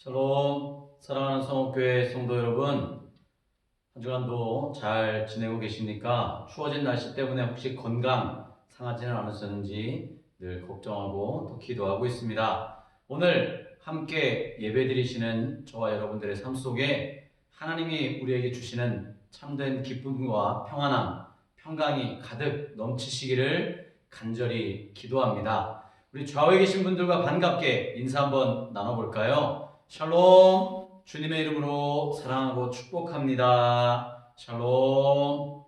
샬롬, 사랑하는 성옥교회 성도 여러분, 한 주간도 잘 지내고 계십니까? 추워진 날씨 때문에 혹시 건강 상하지는 않으셨는지 늘 걱정하고 또 기도하고 있습니다. 오늘 함께 예배드리시는 저와 여러분들의 삶 속에 하나님이 우리에게 주시는 참된 기쁨과 평안함, 평강이 가득 넘치시기를 간절히 기도합니다. 우리 좌우에 계신 분들과 반갑게 인사 한번 나눠볼까요? 샬롬, 주님의 이름으로 사랑하고 축복합니다. 샬롬.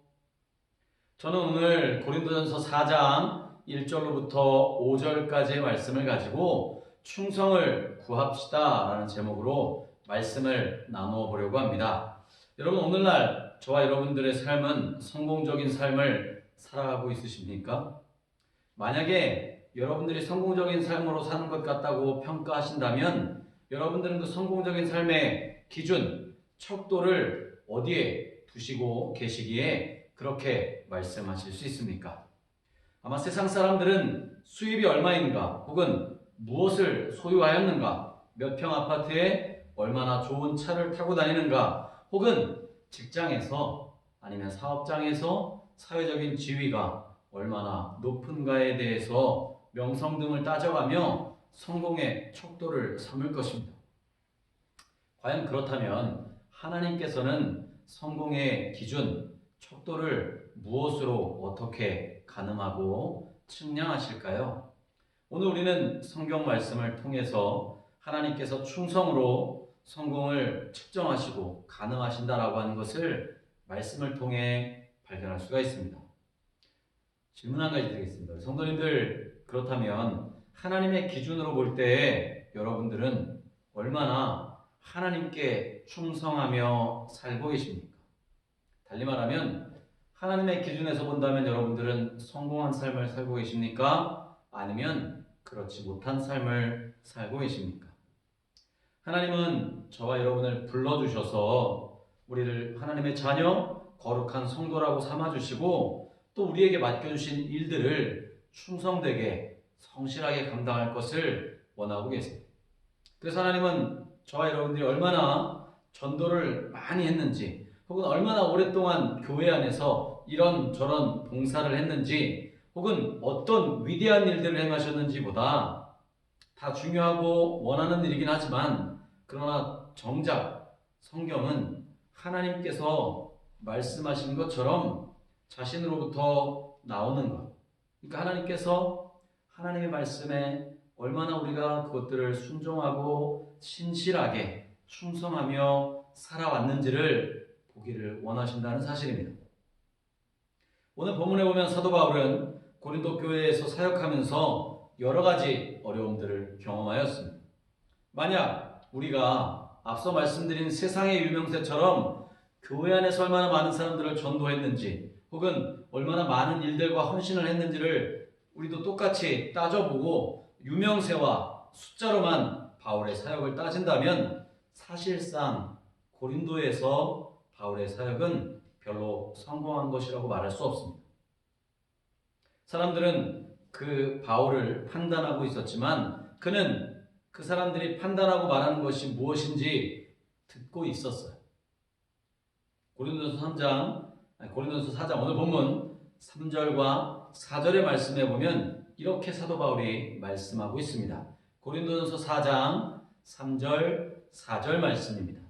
저는 오늘 고린도전서 4장 1절로부터 5절까지의 말씀을 가지고 충성을 구합시다 라는 제목으로 말씀을 나누어 보려고 합니다. 여러분, 오늘날 저와 여러분들의 삶은 성공적인 삶을 살아가고 있으십니까? 만약에 여러분들이 성공적인 삶으로 사는 것 같다고 평가하신다면 여러분들은 그 성공적인 삶의 기준, 척도를 어디에 두시고 계시기에 그렇게 말씀하실 수 있습니까? 아마 세상 사람들은 수입이 얼마인가, 혹은 무엇을 소유하였는가, 몇 평 아파트에 얼마나 좋은 차를 타고 다니는가, 혹은 직장에서 아니면 사업장에서 사회적인 지위가 얼마나 높은가에 대해서 명성 등을 따져가며 성공의 척도를 삼을 것입니다. 과연 그렇다면 하나님께서는 성공의 기준, 척도를 무엇으로 어떻게 가늠하고 측량하실까요? 오늘 우리는 성경 말씀을 통해서 하나님께서 충성으로 성공을 측정하시고 가늠하신다라고 하는 것을 말씀을 통해 발견할 수가 있습니다. 질문 한 가지 드리겠습니다. 성도님들, 그렇다면 하나님의 기준으로 볼 때 여러분들은 얼마나 하나님께 충성하며 살고 계십니까? 달리 말하면 하나님의 기준에서 본다면 여러분들은 성공한 삶을 살고 계십니까? 아니면 그렇지 못한 삶을 살고 계십니까? 하나님은 저와 여러분을 불러주셔서 우리를 하나님의 자녀, 거룩한 성도라고 삼아주시고 또 우리에게 맡겨주신 일들을 충성되게 성실하게 감당할 것을 원하고 계십니다. 그래서 하나님은 저와 여러분들이 얼마나 전도를 많이 했는지, 혹은 얼마나 오랫동안 교회 안에서 이런저런 봉사를 했는지, 혹은 어떤 위대한 일들을 행하셨는지보다 다 중요하고 원하는 일이긴 하지만, 그러나 정작 성경은 하나님께서 말씀하신 것처럼 자신으로부터 나오는 것, 그러니까 하나님께서 하나님의 말씀에 얼마나 우리가 그것들을 순종하고 신실하게 충성하며 살아왔는지를 보기를 원하신다는 사실입니다. 오늘 본문에 보면 사도 바울은 고린도 교회에서 사역하면서 여러 가지 어려움들을 경험하였습니다. 만약 우리가 앞서 말씀드린 세상의 유명세처럼 교회 안에서 얼마나 많은 사람들을 전도했는지, 혹은 얼마나 많은 일들과 헌신을 했는지를 우리도 똑같이 따져보고 유명세와 숫자로만 바울의 사역을 따진다면 사실상 고린도에서 바울의 사역은 별로 성공한 것이라고 말할 수 없습니다. 사람들은 그 바울을 판단하고 있었지만 그는 그 사람들이 판단하고 말하는 것이 무엇인지 듣고 있었어요. 고린도서 4장 오늘 본문 3절과 4절의 말씀에 보면 이렇게 사도 바울이 말씀하고 있습니다. 고린도전서 4장 3절 4절 말씀입니다.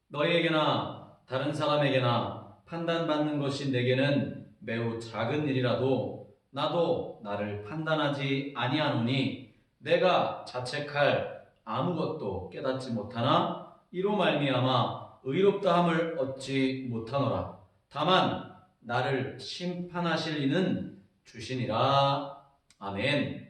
너희에게나 다른 사람에게나 판단받는 것이 내게는 매우 작은 일이라도 나도 나를 판단하지 아니하노니 내가 자책할 아무것도 깨닫지 못하나 이로 말미암아 의롭다함을 얻지 못하노라. 다만 나를 심판하실 이는 주시니라. 아멘.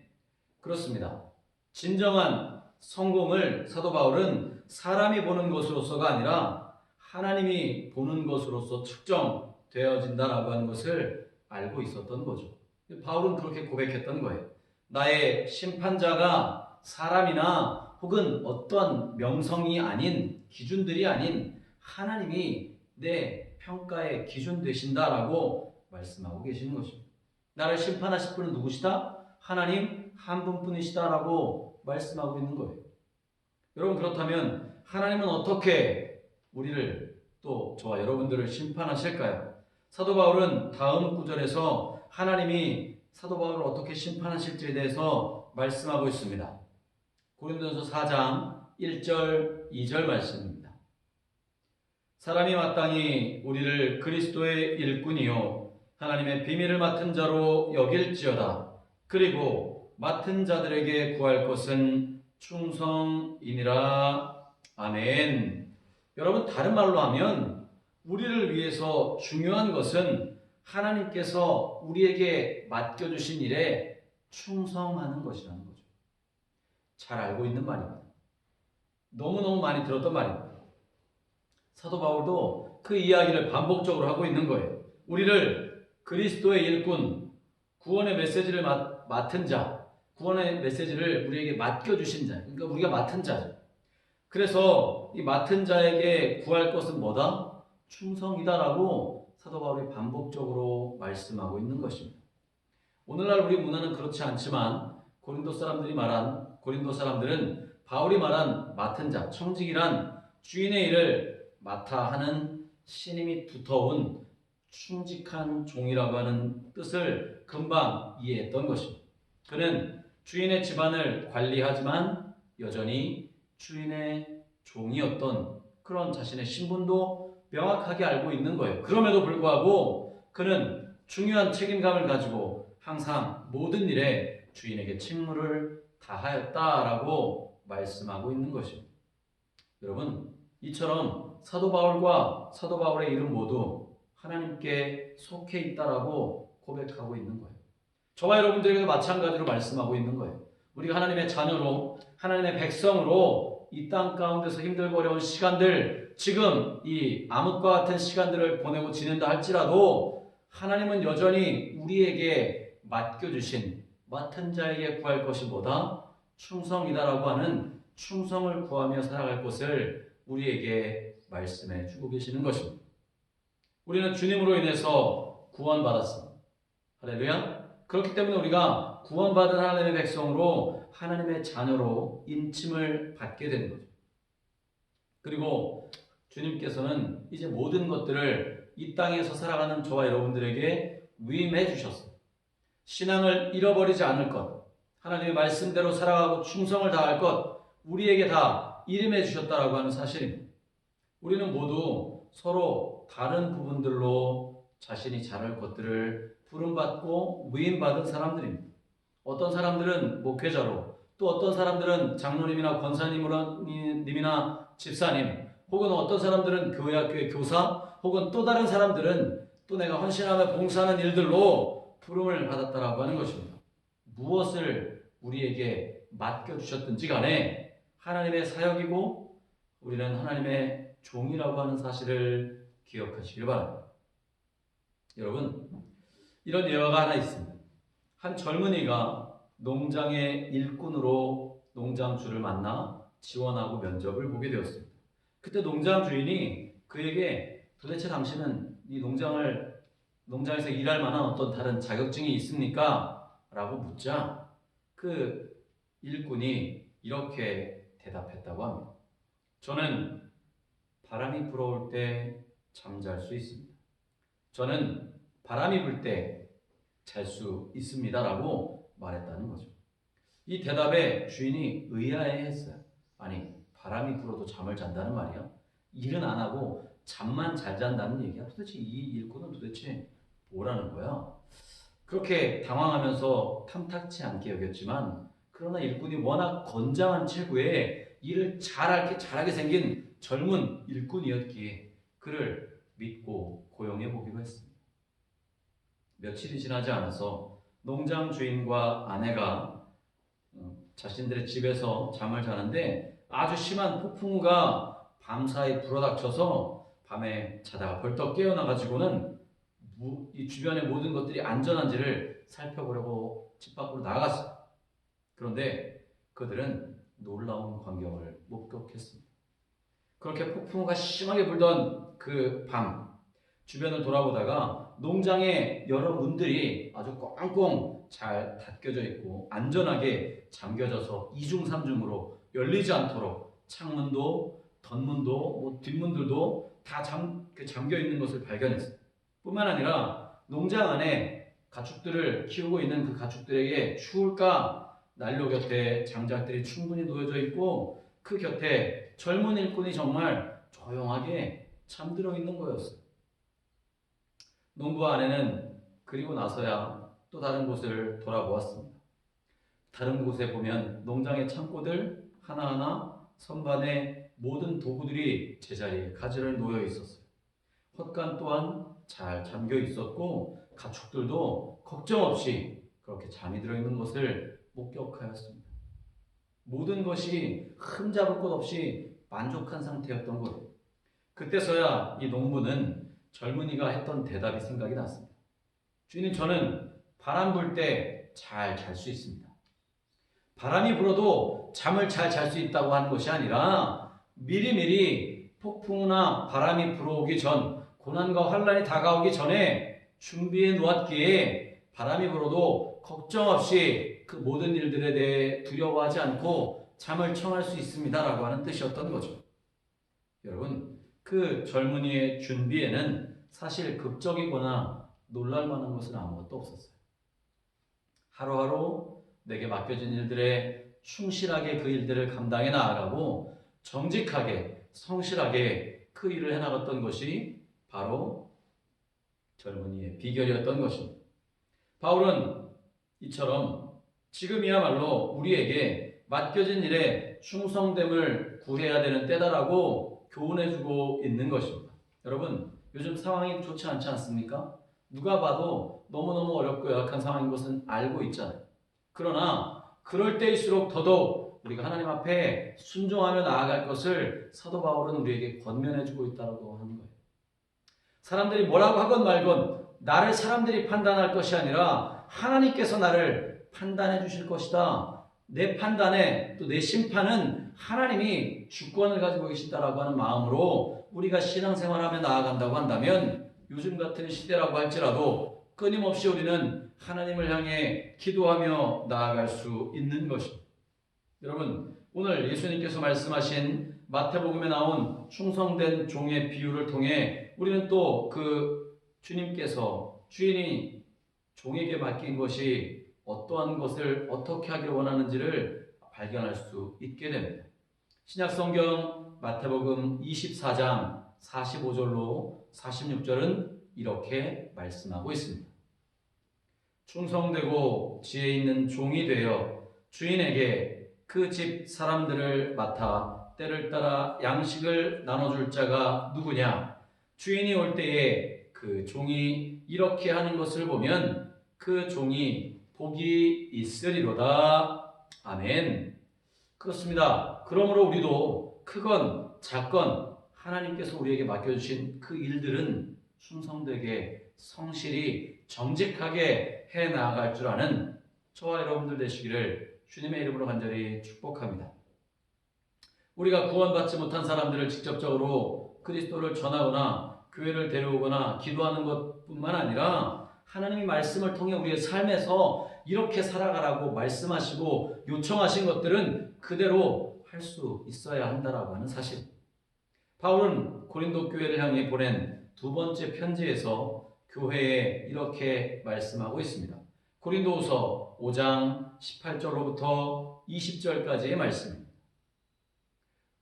그렇습니다. 진정한 성공을 사도 바울은 사람이 보는 것으로서가 아니라 하나님이 보는 것으로서 측정되어진다라고 하는 것을 알고 있었던 거죠. 바울은 그렇게 고백했던 거예요. 나의 심판자가 사람이나 혹은 어떤 명성이 아닌, 기준들이 아닌 하나님이 내 평가의 기준 되신다라고 말씀하고 계시는 것입니다. 나를 심판하실 분은 누구시다? 하나님 한 분뿐이시다라고 말씀하고 있는 거예요. 여러분, 그렇다면 하나님은 어떻게 우리를 또 저와 여러분들을 심판하실까요? 사도 바울은 다음 구절에서 하나님이 사도 바울을 어떻게 심판하실지에 대해서 말씀하고 있습니다. 고린도전서 4장 1절 2절 말씀입니다. 사람이 마땅히 우리를 그리스도의 일꾼이요 하나님의 비밀을 맡은 자로 여길지어다. 그리고 맡은 자들에게 구할 것은 충성이니라. 아멘. 여러분, 다른 말로 하면 우리를 위해서 중요한 것은 하나님께서 우리에게 맡겨주신 일에 충성하는 것이라는 거죠. 잘 알고 있는 말입니다. 너무너무 많이 들었던 말입니다. 사도 바울도 그 이야기를 반복적으로 하고 있는 거예요. 우리를 그리스도의 일꾼, 구원의 메시지를 맡은 자, 구원의 메시지를 우리에게 맡겨주신 자, 그러니까 우리가 맡은 자죠. 그래서 이 맡은 자에게 구할 것은 뭐다? 충성이다라고 사도 바울이 반복적으로 말씀하고 있는 것입니다. 오늘날 우리 문화는 그렇지 않지만 고린도 사람들은 바울이 말한 맡은 자, 청직이란 주인의 일을 맡아 하는 신임이 두터운 충직한 종이라고 하는 뜻을 금방 이해했던 것입니다. 그는 주인의 집안을 관리하지만 여전히 주인의 종이었던 그런 자신의 신분도 명확하게 알고 있는 거예요. 그럼에도 불구하고 그는 중요한 책임감을 가지고 항상 모든 일에 주인에게 책무를 다하였다라고 말씀하고 있는 것입니다. 여러분, 이처럼 사도 바울과 사도 바울의 일은 모두 하나님께 속해 있다라고 고백하고 있는 거예요. 저와 여러분들에게도 마찬가지로 말씀하고 있는 거예요. 우리가 하나님의 자녀로, 하나님의 백성으로 이 땅 가운데서 힘들고 어려운 시간들, 지금 이 암흑과 같은 시간들을 보내고 지낸다 할지라도 하나님은 여전히 우리에게 맡겨주신 맡은 자에게 구할 것이 뭐다? 충성이다라고 하는 충성을 구하며 살아갈 것을 우리에게 말씀해 주고 계시는 것입니다. 우리는 주님으로 인해서 구원받았습니다. 할렐루야. 그렇기 때문에 우리가 구원받은 하나님의 백성으로 하나님의 자녀로 인침을 받게 되는 거죠. 그리고 주님께서는 이제 모든 것들을 이 땅에서 살아가는 저와 여러분들에게 위임해 주셨어요. 신앙을 잃어버리지 않을 것, 하나님의 말씀대로 살아가고 충성을 다할 것, 우리에게 다 이름해 주셨다라고 하는 사실입니다. 우리는 모두 서로 다른 부분들로 자신이 잘할 것들을 부름받고 위임받은 사람들입니다. 어떤 사람들은 목회자로, 또 어떤 사람들은 장로님이나 권사님이나 집사님, 혹은 어떤 사람들은 교회학교의 교사, 혹은 또 다른 사람들은 또 내가 헌신하며 봉사하는 일들로 부름을 받았다라고 하는 것입니다. 무엇을 우리에게 맡겨주셨든지 간에 하나님의 사역이고 우리는 하나님의 종이라고 하는 사실을 기억하시길 바랍니다. 여러분, 이런 예화가 하나 있습니다. 한 젊은이가 농장의 일꾼으로 농장주를 만나 지원하고 면접을 보게 되었습니다. 그때 농장 주인이 그에게 도대체 당신은 이 농장에서 일할 만한 어떤 다른 자격증이 있습니까? 라고 묻자 그 일꾼이 이렇게 대답했다고 합니다. 저는 바람이 불어올 때 잠잘 수 있습니다. 저는 바람이 불 때 잘 수 있습니다. 라고 말했다는 거죠. 이 대답에 주인이 의아해했어요. 아니, 바람이 불어도 잠을 잔다는 말이야? 일은 안 하고 잠만 잘 잔다는 얘기야? 도대체 이 일꾼은 도대체 뭐라는 거야? 그렇게 당황하면서 탐탁치 않게 여겼지만 그러나 일꾼이 워낙 건장한 체구에 일을 잘하게 생긴 젊은 일꾼이었기에 그를 믿고 고용해 보기로 했습니다. 며칠이 지나지 않아서 농장 주인과 아내가 자신들의 집에서 잠을 자는데 아주 심한 폭풍우가 밤사이 불어닥쳐서 밤에 자다가 벌떡 깨어나가지고는 이 주변의 모든 것들이 안전한지를 살펴보려고 집 밖으로 나갔어요. 그런데 그들은 놀라운 광경을 목격했습니다. 그렇게 폭풍우가 심하게 불던 그 밤, 주변을 돌아보다가 농장의 여러 문들이 아주 꽁꽁 잘 닫혀져 있고 안전하게 잠겨져서 이중삼중으로 열리지 않도록 창문도 덧문도 뒷문들도 다 잠겨 있는 것을 발견했어요. 뿐만 아니라 농장 안에 가축들을 키우고 있는 그 가축들에게 추울까 난로 곁에 장작들이 충분히 놓여져 있고 그 곁에 젊은 일꾼이 정말 조용하게 잠들어 있는 거였어요. 농부 아내는 그리고 나서야 또 다른 곳을 돌아보았습니다. 다른 곳에 보면 농장의 창고들 하나하나 선반에 모든 도구들이 제자리에 가지런히 놓여 있었어요. 헛간 또한 잘 잠겨 있었고 가축들도 걱정 없이 그렇게 잠이 들어 있는 것을 목격하였습니다. 모든 것이 흠잡을 것 없이 만족한 상태였던 거예요. 그때서야 이 농부는 젊은이가 했던 대답이 생각이 났습니다. 주인님, 저는 바람 불 때 잘 잘 수 있습니다. 바람이 불어도 잠을 잘 잘 수 있다고 하는 것이 아니라 미리미리 폭풍이나 바람이 불어오기 전, 고난과 환란이 다가오기 전에 준비해 놓았기에 바람이 불어도 걱정 없이 그 모든 일들에 대해 두려워하지 않고 잠을 청할 수 있습니다라고 하는 뜻이었던 거죠. 여러분, 그 젊은이의 준비에는 사실 극적이거나 놀랄 만한 것은 아무것도 없었어요. 하루하루 내게 맡겨진 일들에 충실하게 그 일들을 감당해 나아가고 정직하게 성실하게 그 일을 해나갔던 것이 바로 젊은이의 비결이었던 것입니다. 바울은 이처럼 지금이야말로 우리에게 맡겨진 일에 충성됨을 구해야 되는 때다라고 교훈해주고 있는 것입니다. 여러분, 요즘 상황이 좋지 않지 않습니까? 누가 봐도 너무너무 어렵고 열악한 상황인 것은 알고 있잖아요. 그러나 그럴 때일수록 더더욱 우리가 하나님 앞에 순종하며 나아갈 것을 사도 바울은 우리에게 권면해주고 있다고 하는 거예요. 사람들이 뭐라고 하건 말건 나를 사람들이 판단할 것이 아니라 하나님께서 나를 판단해 주실 것이다. 내 판단에 또 내 심판은 하나님이 주권을 가지고 계시다라고 하는 마음으로 우리가 신앙생활하며 나아간다고 한다면 요즘 같은 시대라고 할지라도 끊임없이 우리는 하나님을 향해 기도하며 나아갈 수 있는 것입니다. 여러분, 오늘 예수님께서 말씀하신 마태복음에 나온 충성된 종의 비유를 통해 우리는 또 그 주인이 종에게 맡긴 것이 어떠한 것을 어떻게 하기를 원하는지를 발견할 수 있게 됩니다. 신약성경 마태복음 24장 45절로 46절은 이렇게 말씀하고 있습니다. 충성되고 지혜 있는 종이 되어 주인에게 그 집 사람들을 맡아 때를 따라 양식을 나눠줄 자가 누구냐? 주인이 올 때에 그 종이 이렇게 하는 것을 보면 그 종이 복이 있으리로다. 아멘. 그렇습니다. 그러므로 우리도 크건 작건 하나님께서 우리에게 맡겨주신 그 일들은 충성되게 성실히 정직하게 해나갈 줄 아는 저와 여러분들 되시기를 주님의 이름으로 간절히 축복합니다. 우리가 구원받지 못한 사람들을 직접적으로 그리스도를 전하거나 교회를 데려오거나 기도하는 것뿐만 아니라 하나님의 말씀을 통해 우리의 삶에서 이렇게 살아가라고 말씀하시고 요청하신 것들은 그대로 할 수 있어야 한다라고 하는 사실. 바울은 고린도 교회를 향해 보낸 두 번째 편지에서 교회에 이렇게 말씀하고 있습니다. 고린도후서 5장 18절로부터 20절까지의 말씀입니다.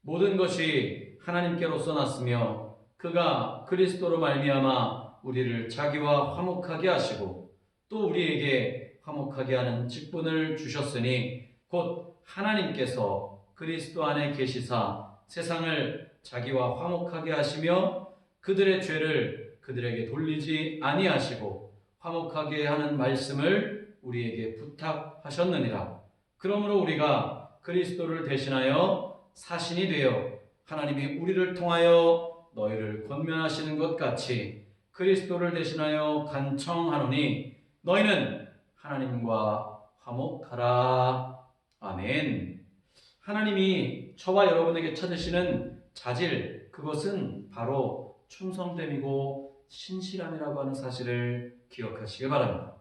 모든 것이 하나님께로서 났으며 그가 그리스도로 말미암아 우리를 자기와 화목하게 하시고 또 우리에게 화목하게 하는 직분을 주셨으니 곧 하나님께서 그리스도 안에 계시사 세상을 자기와 화목하게 하시며 그들의 죄를 그들에게 돌리지 아니하시고 화목하게 하는 말씀을 우리에게 부탁하셨느니라. 그러므로 우리가 그리스도를 대신하여 사신이 되어 하나님이 우리를 통하여 너희를 권면하시는 것 같이 그리스도를 대신하여 간청하노니 너희는 하나님과 화목하라. 아멘. 하나님이 저와 여러분에게 찾으시는 자질, 그것은 바로 충성됨이고 신실함이라고 하는 사실을 기억하시기 바랍니다.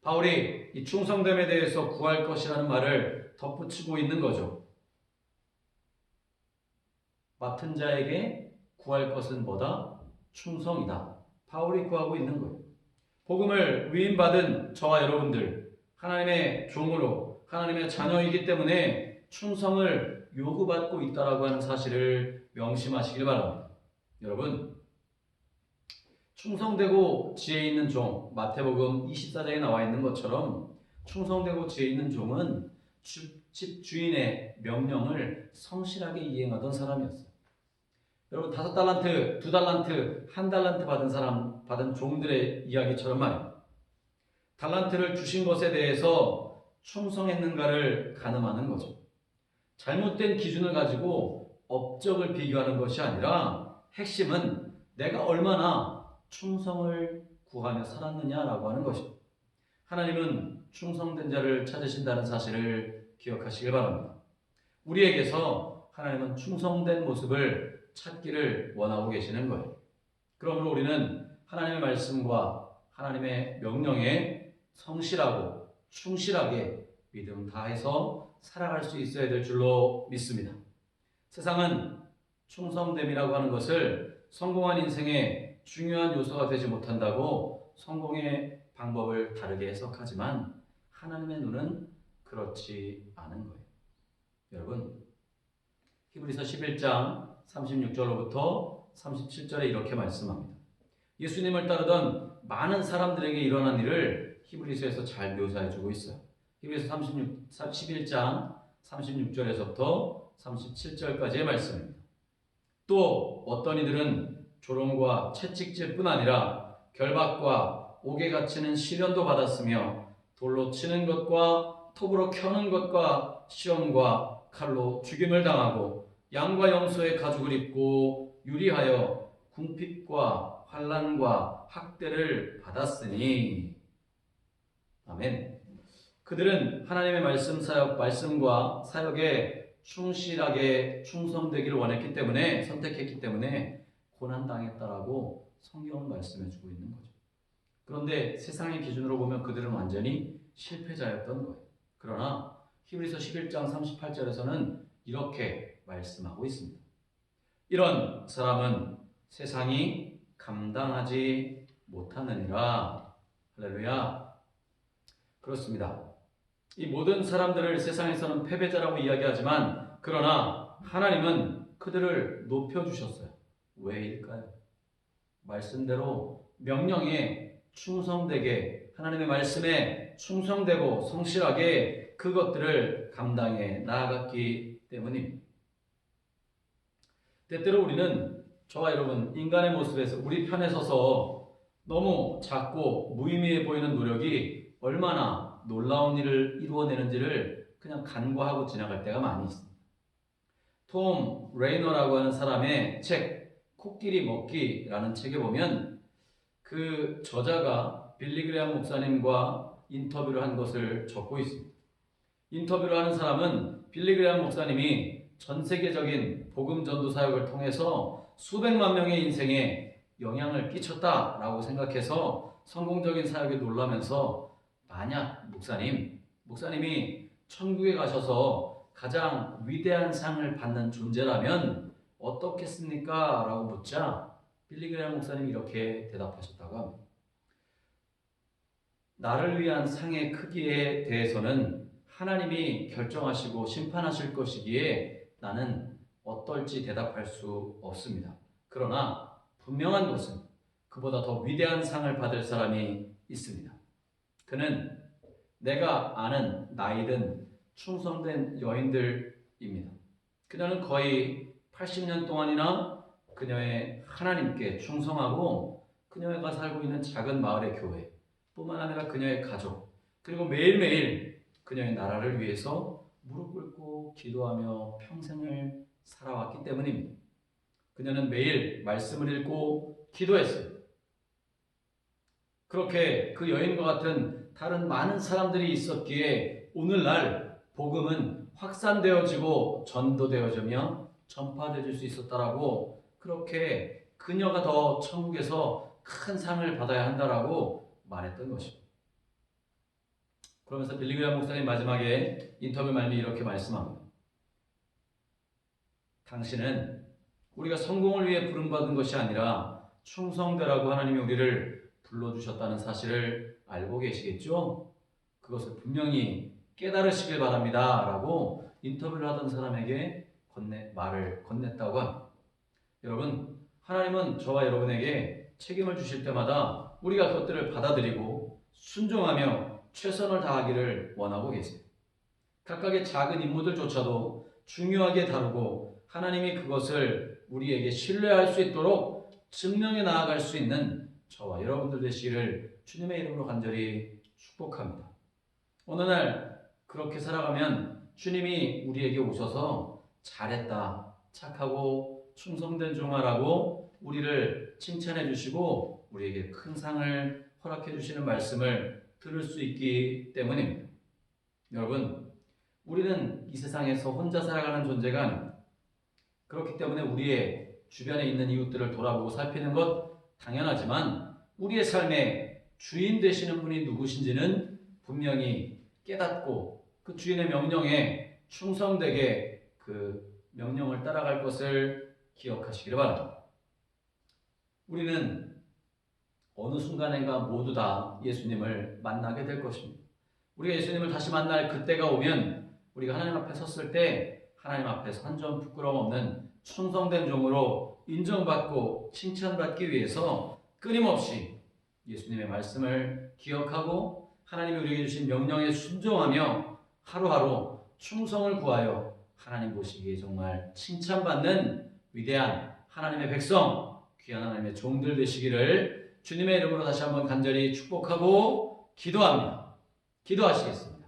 바울이 이 충성됨에 대해서 구할 것이라는 말을 덧붙이고 있는 거죠. 맡은 자에게 구할 것은 뭐다? 충성이다. 바울이 구하고 있는 거예요. 복음을 위임받은 저와 여러분들, 하나님의 종으로 하나님의 자녀이기 때문에 충성을 요구받고 있다라고 하는 사실을 명심하시길 바랍니다. 여러분, 충성되고 지혜 있는 종, 마태복음 24장에 나와 있는 것처럼 충성되고 지혜 있는 종은 집 주인의 명령을 성실하게 이행하던 사람이었어요. 여러분, 5달란트, 2달란트, 1달란트 받은 종들의 이야기처럼 말이에요. 달란트를 주신 것에 대해서 충성했는가를 가늠하는 거죠. 잘못된 기준을 가지고 업적을 비교하는 것이 아니라 핵심은 내가 얼마나 충성을 구하며 살았느냐라고 하는 것입니다. 하나님은 충성된 자를 찾으신다는 사실을 기억하시길 바랍니다. 우리에게서 하나님은 충성된 모습을 찾기를 원하고 계시는 거예요. 그러므로 우리는 하나님의 말씀과 하나님의 명령에 성실하고 충실하게 믿음 다해서 살아갈 수 있어야 될 줄로 믿습니다. 세상은 충성됨이라고 하는 것을 성공한 인생의 중요한 요소가 되지 못한다고 성공의 방법을 다르게 해석하지만 하나님의 눈은 그렇지 않은 거예요. 여러분, 히브리서 11장 36절로부터 37절에 이렇게 말씀합니다. 예수님을 따르던 많은 사람들에게 일어난 일을 히브리서에서 잘 묘사해주고 있어요. 히브리서 11장 36절에서부터 37절까지의 말씀입니다. 또 어떤 이들은 조롱과 채찍질뿐 아니라 결박과 옥에 갇히는 시련도 받았으며 돌로 치는 것과 톱으로 켜는 것과 시험과 칼로 죽임을 당하고 양과 염소의 가죽을 입고 유리하여 궁핍과 환난과 학대를 받았으니 아멘. 그들은 하나님의 말씀과 사역에 충실하게 충성되기를 원했기 때문에 선택했기 때문에 고난당했다라고 성경은 말씀해주고 있는 거죠. 그런데 세상의 기준으로 보면 그들은 완전히 실패자였던 거예요. 그러나 히브리서 11장 38절에서는 이렇게 말씀하고 있습니다. 이런 사람은 세상이 감당하지 못하느니라. 할렐루야. 그렇습니다. 이 모든 사람들을 세상에서는 패배자라고 이야기하지만 그러나 하나님은 그들을 높여주셨어요. 왜일까요? 말씀대로 명령에 충성되게 하나님의 말씀에 충성되고 성실하게 그것들을 감당해 나아갔기 때문입니다. 때때로 우리는 저와 여러분 인간의 모습에서 우리 편에 서서 너무 작고 무의미해 보이는 노력이 얼마나 놀라운 일을 이루어내는지를 그냥 간과하고 지나갈 때가 많이 있습니다. 톰 레이너라고 하는 사람의 책 코끼리 먹기라는 책에 보면 그 저자가 빌리 그레이엄 목사님과 인터뷰를 한 것을 적고 있습니다. 인터뷰를 하는 사람은 빌리 그레이엄 목사님이 전 세계적인 복음 전도 사역을 통해서 수백만 명의 인생에 영향을 끼쳤다라고 생각해서 성공적인 사역에 놀라면서 만약 목사님이 천국에 가셔서 가장 위대한 상을 받는 존재라면 어떻겠습니까? 라고 묻자 빌리 그레이엄 목사님이 이렇게 대답하셨다고 합니다. 나를 위한 상의 크기에 대해서는 하나님이 결정하시고 심판하실 것이기에 나는 어떨지 대답할 수 없습니다. 그러나 분명한 것은 그보다 더 위대한 상을 받을 사람이 있습니다. 그는 내가 아는 나이든 충성된 여인들입니다. 그녀는 거의 80년 동안이나 그녀의 하나님께 충성하고 그녀가 살고 있는 작은 마을의 교회 뿐만 아니라 그녀의 가족 그리고 매일매일 그녀의 나라를 위해서 무릎 꿇고 기도하며 평생을 살아왔기 때문입니다. 그녀는 매일 말씀을 읽고 기도했어요. 그렇게 그 여인과 같은 다른 많은 사람들이 있었기에 오늘날 복음은 확산되어지고 전도되어지며 전파되어질 수 있었다라고 그렇게 그녀가 더 천국에서 큰 상을 받아야 한다라고 말했던 것입니다. 그러면서 빌리 그레이엄 목사님 마지막에 인터뷰 말미에 이렇게 말씀합니다. 당신은 우리가 성공을 위해 부름받은 것이 아니라 충성되라고 하나님이 우리를 불러주셨다는 사실을 알고 계시겠죠? 그것을 분명히 깨달으시길 바랍니다 라고 인터뷰를 하던 사람에게 말을 건넸다고 합니다. 여러분, 하나님은 저와 여러분에게 책임을 주실 때마다 우리가 그것들을 받아들이고 순종하며 최선을 다하기를 원하고 계세요. 각각의 작은 임무들조차도 중요하게 다루고 하나님이 그것을 우리에게 신뢰할 수 있도록 증명해 나아갈 수 있는 저와 여러분들 되시기를 주님의 이름으로 간절히 축복합니다. 어느 날 그렇게 살아가면 주님이 우리에게 오셔서 잘했다, 착하고 충성된 종아라고 우리를 칭찬해 주시고 우리에게 큰 상을 허락해 주시는 말씀을 들을 수 있기 때문입니다. 여러분, 우리는 이 세상에서 혼자 살아가는 존재가 아닙니다. 그렇기 때문에 우리의 주변에 있는 이웃들을 돌아보고 살피는 것 당연하지만 우리의 삶의 주인 되시는 분이 누구신지는 분명히 깨닫고 그 주인의 명령에 충성되게 그 명령을 따라갈 것을 기억하시기를 바랍니다. 우리는 어느 순간인가 모두 다 예수님을 만나게 될 것입니다. 우리가 예수님을 다시 만날 그때가 오면 우리가 하나님 앞에 섰을 때 하나님 앞에서 한 점 부끄러움 없는 충성된 종으로 인정받고 칭찬받기 위해서 끊임없이 예수님의 말씀을 기억하고 하나님이 우리에게 주신 명령에 순종하며 하루하루 충성을 구하여 하나님 보시기에 정말 칭찬받는 위대한 하나님의 백성, 귀한 하나님의 종들 되시기를 주님의 이름으로 다시 한번 간절히 축복하고 기도합니다. 기도하시겠습니다.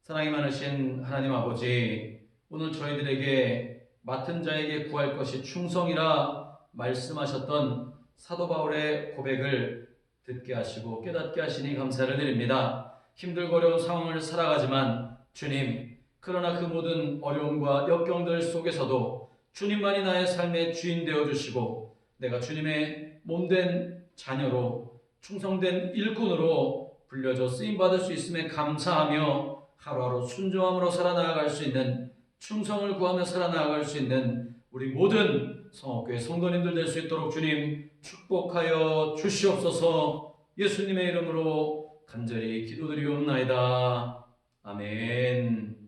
사랑이 많으신 하나님 아버지, 오늘 저희들에게 맡은 자에게 구할 것이 충성이라 말씀하셨던 사도 바울의 고백을 듣게 하시고 깨닫게 하시니 감사를 드립니다. 힘들고 어려운 상황을 살아가지만 주님, 그러나 그 모든 어려움과 역경들 속에서도 주님만이 나의 삶의 주인 되어주시고 내가 주님의 몸된 자녀로 충성된 일꾼으로 불려져 쓰임받을 수 있음에 감사하며 하루하루 순종함으로 살아나갈 수 있는, 충성을 구하며 살아나갈 수 있는 우리 모든 성업교회 성도님들 될 수 있도록 주님 축복하여 주시옵소서. 예수님의 이름으로 간절히 기도드리옵나이다. 아멘.